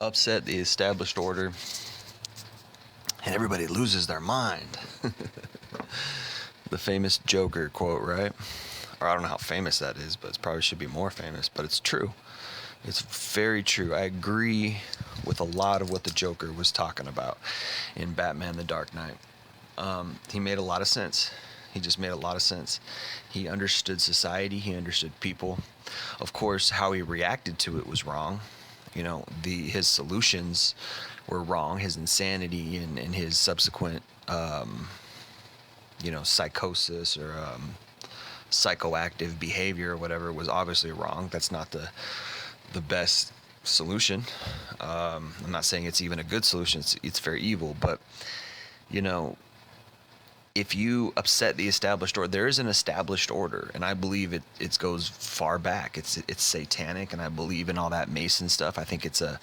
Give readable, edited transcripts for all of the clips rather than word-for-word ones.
upset the established order, and everybody loses their mind. The famous Joker quote, right? Or I don't know how famous that is, but it probably should be more famous, but it's true. It's very true. I agree with a lot of what the Joker was talking about in Batman the Dark Knight. He made a lot of sense. He just made a lot of sense. He understood society. He understood people. Of course, how he reacted to it was wrong. His solutions were wrong. His insanity and his subsequent, psychosis or psychoactive behavior or whatever was obviously wrong. That's not the best solution. I'm not saying it's even a good solution. It's very evil, but if you upset the established order, there is an established order, and I believe it goes far back. It's satanic, and I believe in all that Mason stuff. I think it's a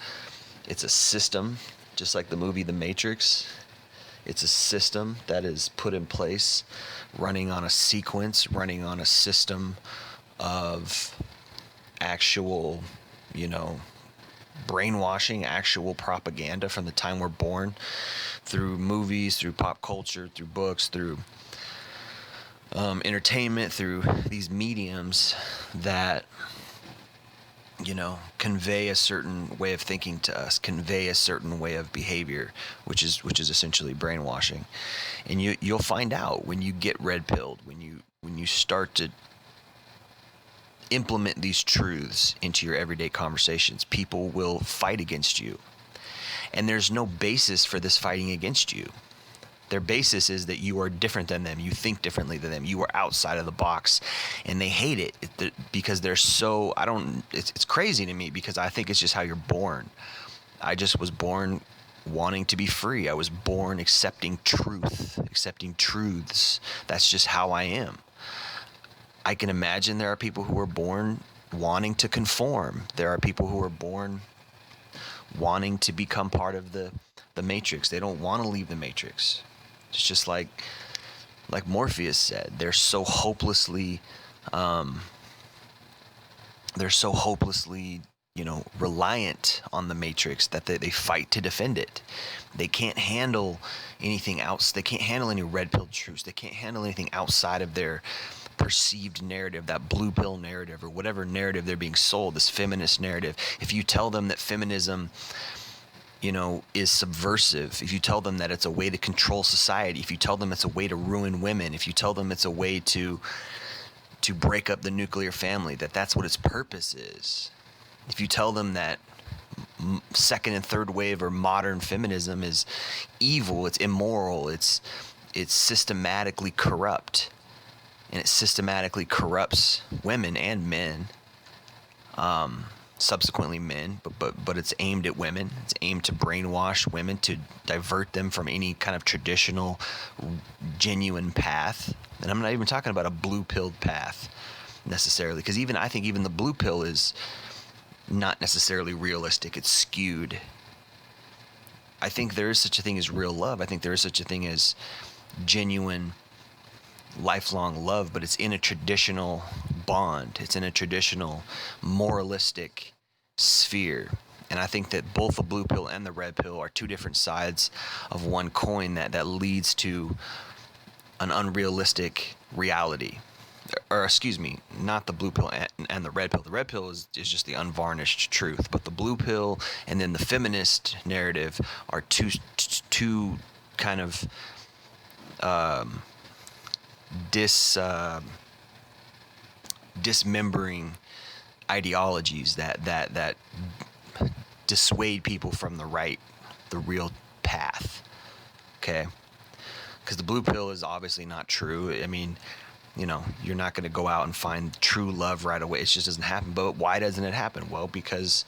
system, just like the movie The Matrix. It's a system that is put in place, running on a sequence, running on a system of actual, brainwashing, actual propaganda from the time we're born, through movies, through pop culture, through books, through entertainment, through these mediums that convey a certain way of thinking to us, convey a certain way of behavior, which is essentially brainwashing. And you'll find out when you get red pilled, when you start to implement these truths into your everyday conversations, people will fight against you. And there's no basis for this fighting against you. Their basis is that you are different than them. You think differently than them. You are outside of the box. And they hate it because they're so, it's crazy to me because I think it's just how you're born. I just was born wanting to be free. I was born accepting truth, accepting truths. That's just how I am. I can imagine there are people who are born wanting to conform. There are people who are born wanting to become part of the Matrix. They don't want to leave the Matrix. It's just like Morpheus said, they're so hopelessly reliant on the Matrix that they fight to defend it. They can't handle anything else. They can't handle any red pill truths. They can't handle anything outside of their perceived narrative, that blue pill narrative, or whatever narrative they're being sold, this feminist narrative. If you tell them that feminism is subversive, if you tell them that it's a way to control society, if you tell them it's a way to ruin women, if you tell them it's a way to break up the nuclear family, that's what its purpose is. If you tell them that second and third wave or modern feminism is evil, it's immoral, it's systematically corrupt, and it systematically corrupts women and men, subsequently men, but it's aimed at women. It's aimed to brainwash women, to divert them from any kind of traditional, genuine path. And I'm not even talking about a blue-pilled path necessarily, because I think even the blue pill is not necessarily realistic. It's skewed. I think there is such a thing as real love. I think there is such a thing as genuine, lifelong love, but it's in a traditional bond. It's in a traditional moralistic sphere. And I think that both the blue pill and the red pill are two different sides of one coin that leads to an unrealistic reality. Or excuse me, not the blue pill and the red pill. The red pill is just the unvarnished truth, but the blue pill and then the feminist narrative are two kind of dismembering ideologies that dissuade people from the real path. Okay, because the blue pill is obviously not true. I mean, you're not going to go out and find true love right away. It just doesn't happen. But why doesn't it happen? Well, because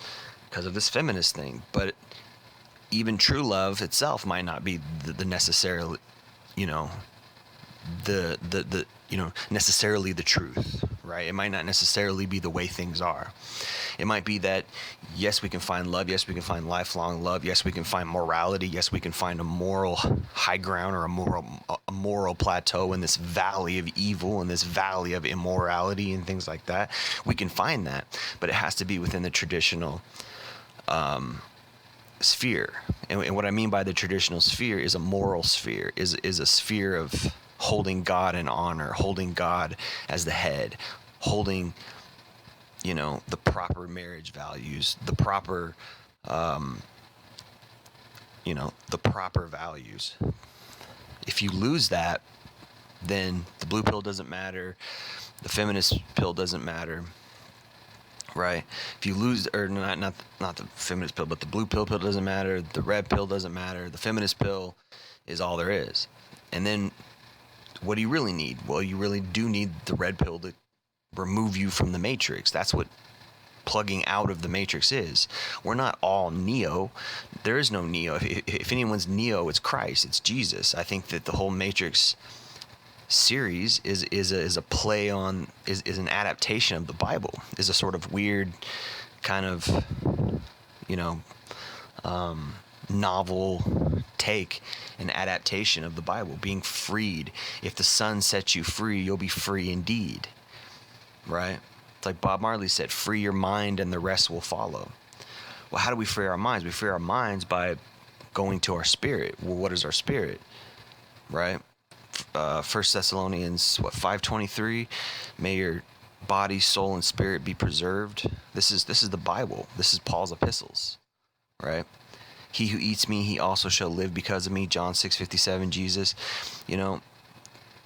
of this feminist thing. But even true love itself might not be the necessarily, necessarily the truth, right? It might not necessarily be the way things are. It might be that, yes, we can find love. Yes, we can find lifelong love. Yes, we can find morality. Yes, we can find a moral high ground or a moral plateau in this valley of evil, in this valley of immorality and things like that. We can find that, but it has to be within the traditional sphere. And what I mean by the traditional sphere is a moral sphere, is a sphere of holding God in honor, holding God as the head, holding, the proper marriage values, the proper, the proper values. If you lose that, then the blue pill doesn't matter, the feminist pill doesn't matter, right? If you lose, or not the feminist pill, but the blue pill doesn't matter, the red pill doesn't matter, the feminist pill is all there is. And then what do you really need? Well, you really do need the red pill to remove you from the matrix. That's what plugging out of the matrix is. We're not all Neo. There is no Neo. If anyone's Neo, it's Christ, it's Jesus. I think that the whole Matrix series is a play on, is an adaptation of the Bible, is a sort of weird kind of novel take, an adaptation of the Bible, being freed. If the Son sets you free, you'll be free indeed, right? It's like Bob Marley said, free your mind and the rest will follow. Well, how do we free our minds? We free our minds by going to our spirit. Well, what is our spirit, right? 1 Thessalonians 5:23, may your body, soul, and spirit be preserved. This is the Bible. This is Paul's epistles, right? He who eats me, he also shall live because of me. John 6:57. Jesus,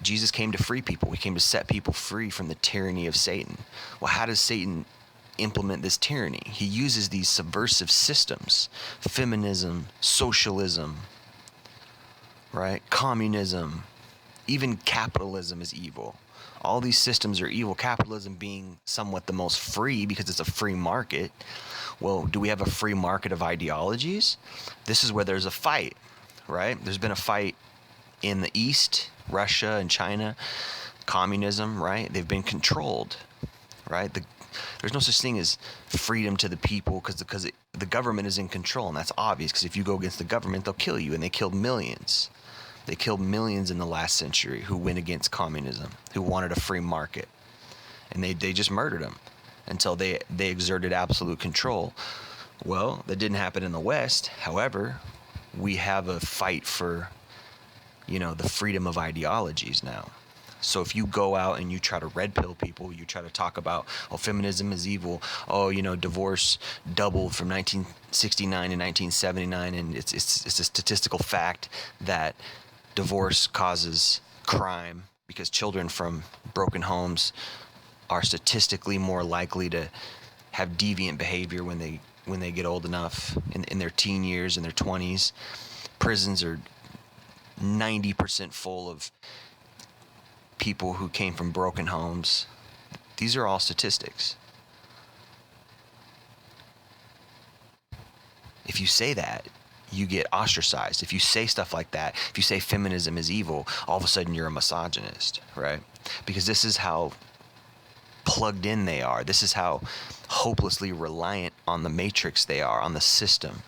Jesus came to free people. He came to set people free from the tyranny of Satan. Well, how does Satan implement this tyranny? He uses these subversive systems: feminism, socialism, right? Communism. Even capitalism is evil. All these systems are evil. Capitalism being somewhat the most free because it's a free market. Well, do we have a free market of ideologies? This is where there's a fight, right? There's been a fight in the East, Russia and China, communism, right? They've been controlled, right? There's no such thing as freedom to the people because the government is in control, and that's obvious, because if you go against the government, they'll kill you, and they killed millions. They killed millions in the last century who went against communism, who wanted a free market. And they just murdered them until they exerted absolute control. Well, that didn't happen in the West. However, we have a fight for, the freedom of ideologies now. So if you go out and you try to red pill people, you try to talk about, feminism is evil. Divorce doubled from 1969 to 1979, and it's a statistical fact that divorce causes crime because children from broken homes are statistically more likely to have deviant behavior when they get old enough in their teen years, in their 20s. Prisons are 90% full of people who came from broken homes. These are all statistics. If you say that, you get ostracized. If you say stuff like that, if you say feminism is evil, all of a sudden you're a misogynist, right? Because this is how plugged in they are. This is how hopelessly reliant on the matrix they are, on the system.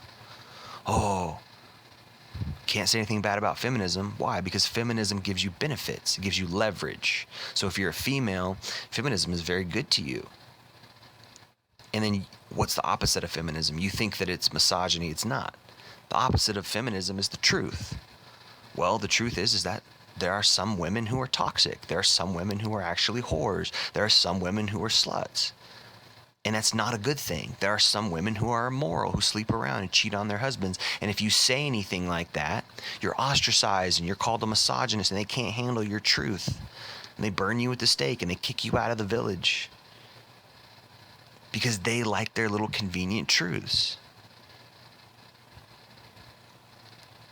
Can't say anything bad about feminism. Why? Because feminism gives you benefits. It gives you leverage. So if you're a female, feminism is very good to you. And then what's the opposite of feminism? You think that it's misogyny. It's not. The opposite of feminism is the truth. Well, the truth is that there are some women who are toxic. There are some women who are actually whores. There are some women who are sluts. And that's not a good thing. There are some women who are immoral, who sleep around and cheat on their husbands. And if you say anything like that, you're ostracized and you're called a misogynist, and they can't handle your truth. And they burn you at the stake and they kick you out of the village because they like their little convenient truths.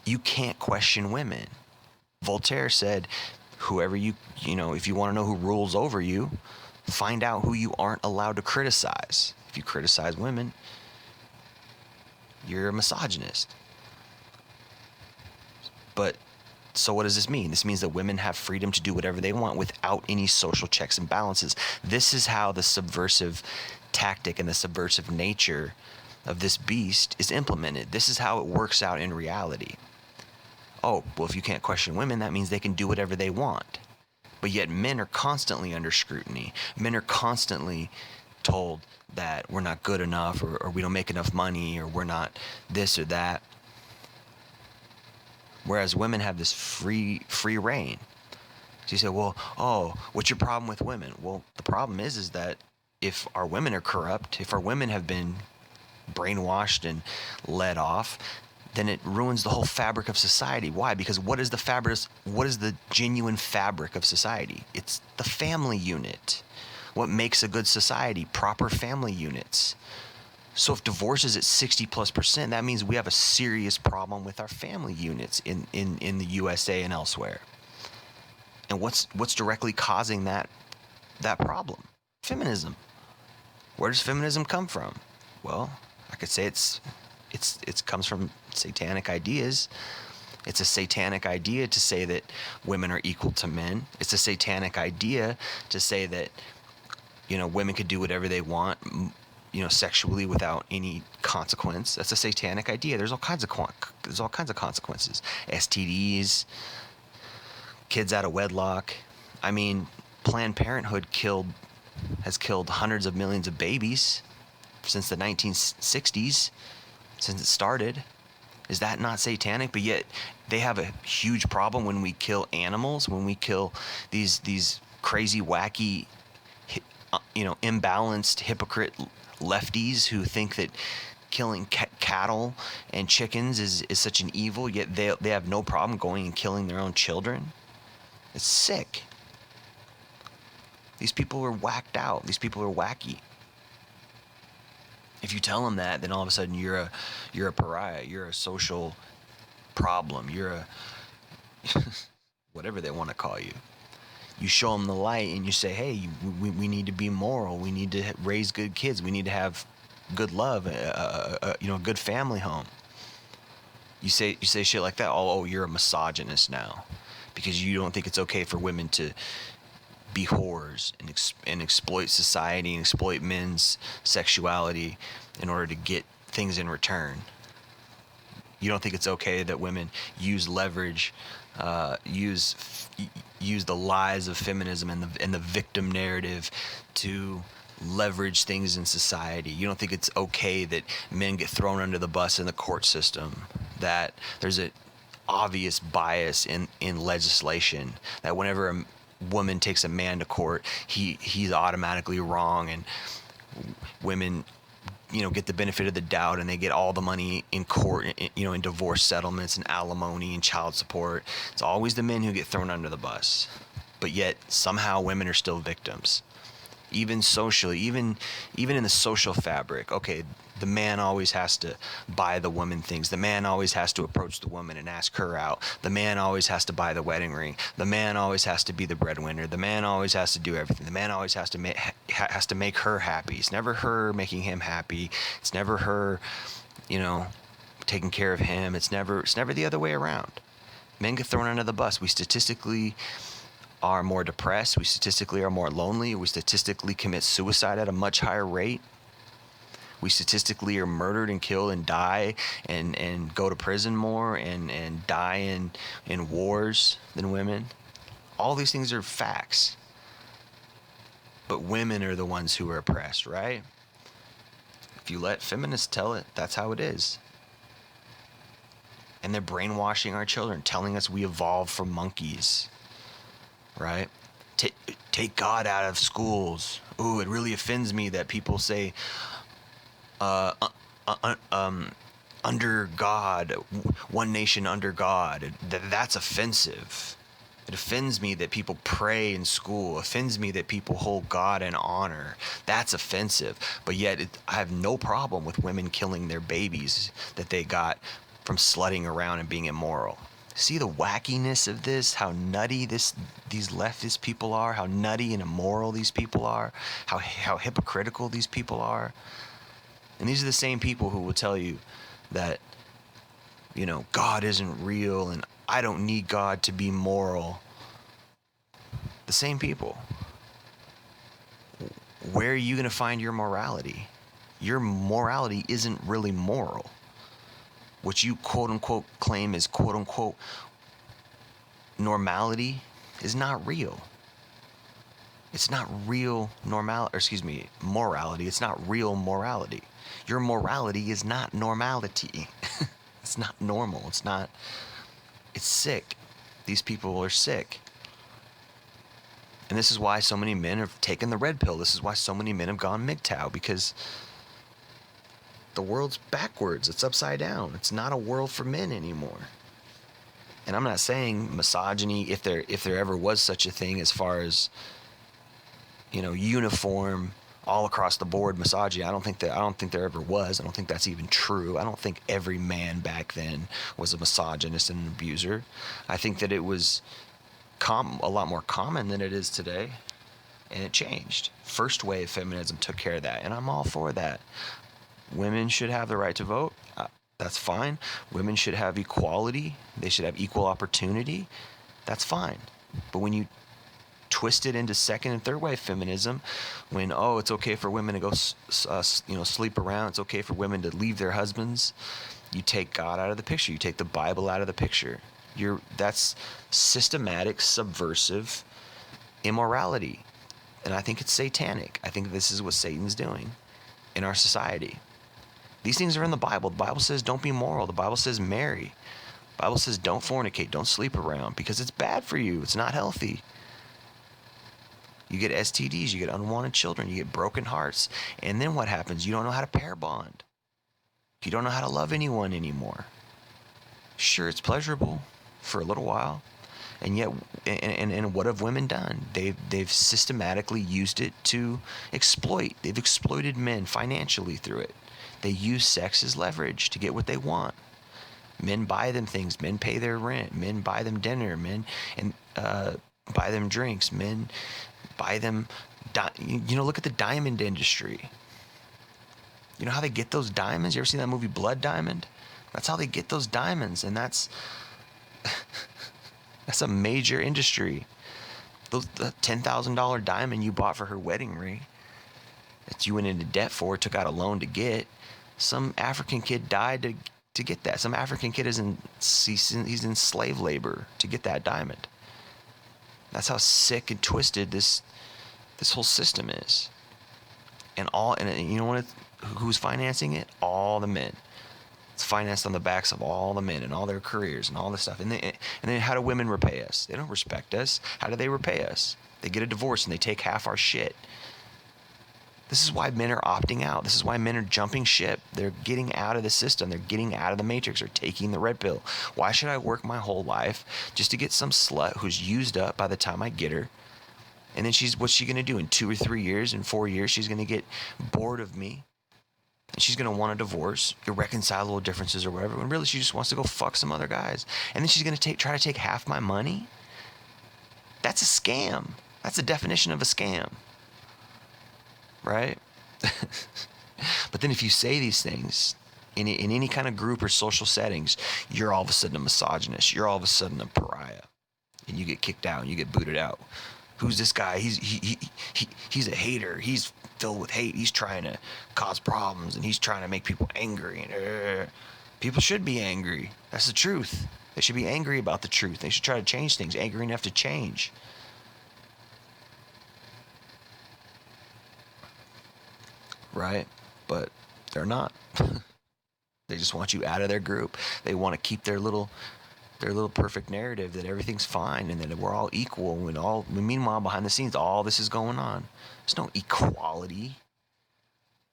You can't question women. Voltaire said, if you want to know who rules over you, find out who you aren't allowed to criticize. If you criticize women, you're a misogynist. But so what does this mean? This means that women have freedom to do whatever they want without any social checks and balances. This is how the subversive tactic and the subversive nature of this beast is implemented. This is how it works out in reality. If you can't question women, that means they can do whatever they want. But yet men are constantly under scrutiny. Men are constantly told that we're not good enough, or we don't make enough money, or we're not this or that. Whereas women have this free reign. So you say, well, oh, what's your problem with women? Well, the problem is that if our women are corrupt, if our women have been brainwashed and led off, then it ruins the whole fabric of society. Why? Because what is the genuine fabric of society? It's the family unit. What makes a good society? Proper family units. So if divorce is at 60+%, that means we have a serious problem with our family units in the USA and elsewhere. And what's directly causing that problem? Feminism. Where does feminism come from? Well, I could say it comes from satanic ideas. It's a satanic idea to say that women are equal to men. It's a satanic idea to say that, women could do whatever they want, sexually without any consequence. That's a satanic idea. There's all kinds of consequences. STDs, kids out of wedlock. I mean, Planned Parenthood has killed hundreds of millions of babies since the 1960s, since it started. Is that not satanic? But yet they have a huge problem when we kill animals, when we kill these crazy, wacky, imbalanced, hypocrite lefties who think that killing cattle and chickens is such an evil, yet they have no problem going and killing their own children. It's sick. These people are whacked out. These people are wacky. If you tell them that, then all of a sudden you're a pariah. You're a social problem. You're a whatever they want to call you. You show them the light and you say, hey, we need to be moral. We need to raise good kids. We need to have good love, a good family home. You say shit like that. Oh, you're a misogynist now because you don't think it's okay for women to be whores and exploit society and exploit men's sexuality in order to get things in return. You don't think it's okay that women use leverage, use the lies of feminism and the victim narrative to leverage things in society. You don't think it's okay that men get thrown under the bus in the court system, that there's an obvious bias in legislation, that whenever a woman takes a man to court, he's automatically wrong, and women get the benefit of the doubt and they get all the money in court, in divorce settlements and alimony and child support. It's always the men who get thrown under the bus, but yet somehow women are still victims. Even socially, even in the social fabric. Okay, the man always has to buy the woman things. The man always has to approach the woman and ask her out. The man always has to buy the wedding ring. The man always has to be the breadwinner. The man always has to do everything. The man always has to make her happy. It's never her making him happy. It's never her, taking care of him. It's never the other way around. Men get thrown under the bus. We statistically are more depressed. We statistically are more lonely. We statistically commit suicide at a much higher rate. We statistically are murdered and killed and die and go to prison more and die in wars than women. All these things are facts. But women are the ones who are oppressed, right? If you let feminists tell it, that's how it is. And they're brainwashing our children, telling us we evolved from monkeys. Right? Take God out of schools. Ooh, it really offends me that people say, under God, one nation under God. That's offensive. It offends me that people pray in school. It offends me that people hold God in honor. That's offensive. But yet, I have no problem with women killing their babies that they got from slutting around and being immoral. See the wackiness of this, how nutty these leftist people are, how nutty and immoral these people are, how hypocritical these people are. And these are the same people who will tell you that, God isn't real and I don't need God to be moral. The same people. Where are you going to find your morality? Your morality isn't really moral. What you quote-unquote claim is quote-unquote normality is not real. It's not real morality. It's not real morality. Your morality is not normality. It's not normal. It's sick. These people are sick. And this is why so many men have taken the red pill. This is why so many men have gone MGTOW, because the world's backwards. It's upside down. It's not a world for men anymore. And I'm not saying misogyny, if there ever was such a thing, as far as, uniform, all across the board misogyny. I don't think there ever was. I don't think that's even true. I don't think every man back then was a misogynist and an abuser. I think that it was a lot more common than it is today, and it changed. First wave feminism took care of that, and I'm all for that. Women should have the right to vote. That's fine. Women should have equality. They should have equal opportunity. That's fine. But when you twist it into second and third wave feminism, when it's okay for women to go sleep around, it's okay for women to leave their husbands, you take God out of the picture. You take the Bible out of the picture. That's systematic, subversive immorality. And I think it's satanic. I think this is what Satan's doing in our society. These things are in the Bible. The Bible says don't be moral. The Bible says marry. The Bible says don't fornicate, don't sleep around, because it's bad for you. It's not healthy. You get STDs, you get unwanted children, you get broken hearts. And then what happens? You don't know how to pair bond. You don't know how to love anyone anymore. Sure, it's pleasurable for a little while. And yet, and what have women done? They've systematically used it to exploit. They've exploited men financially through it. They use sex as leverage to get what they want. Men buy them things. Men pay their rent. Men buy them dinner. Men buy them drinks. Men buy them. Look at the diamond industry. You know how they get those diamonds? You ever seen that movie Blood Diamond? That's how they get those diamonds, and that's a major industry. The $10,000 diamond you bought for her wedding ring, that you went into debt for, took out a loan to get. Some African kid died to get that. Some African kid he's in slave labor to get that diamond. That's how sick and twisted this whole system is. And you know who's financing it? All the men. It's financed on the backs of all the men and all their careers and all this stuff. And then how do women repay us? They don't respect us. How do they repay us? They get a divorce and they take half our shit. This is why men are opting out. This is why men are jumping ship. They're getting out of the system. They're getting out of the matrix. They're taking the red pill. Why should I work my whole life just to get some slut who's used up by the time I get her? And then what's she going to do in 2 or 3 years, in 4 years? She's going to get bored of me. And she's going to want a divorce, irreconcilable differences or whatever. When really she just wants to go fuck some other guys. And then she's going to try to take half my money? That's a scam. That's the definition of a scam. Right? But then if you say these things in any kind of group or social settings, you're all of a sudden a misogynist. You're all of a sudden a pariah. And you get kicked out and you get booted out. Who's this guy? He's a hater. He's filled with hate. He's trying to cause problems and he's trying to make people angry. And people should be angry. That's the truth. They should be angry about the truth. They should try to change things. Angry enough to change. Right? But they're not. They just want you out of their group. They want to keep their little perfect narrative that everything's fine and that we're all equal, and meanwhile behind the scenes all this is going on. There's no equality.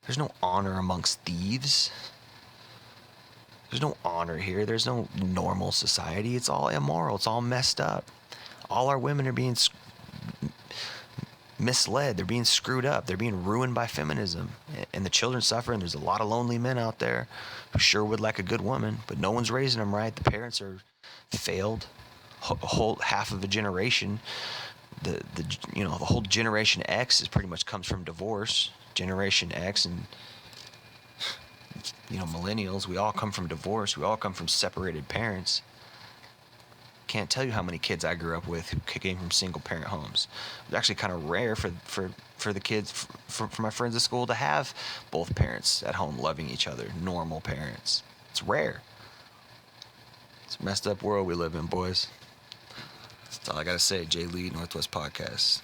There's no honor amongst thieves. There's no honor here. There's no normal society. It's all immoral. It's all messed up. All our women are being misled. They're being screwed up. They're being ruined by feminism. And the children suffer, and there's a lot of lonely men out there who sure would like a good woman, but no one's raising them right. The parents are failed. A whole half of a generation. The whole Generation X is pretty much comes from divorce. Generation X and millennials, we all come from divorce. We all come from separated parents. Can't tell you how many kids I grew up with who came from single parent homes. It was actually kind of rare for the kids, for my friends at school to have both parents at home loving each other, normal parents. It's rare. It's a messed up world we live in, boys. That's all I gotta say. Jay Lee, Northwest Podcast.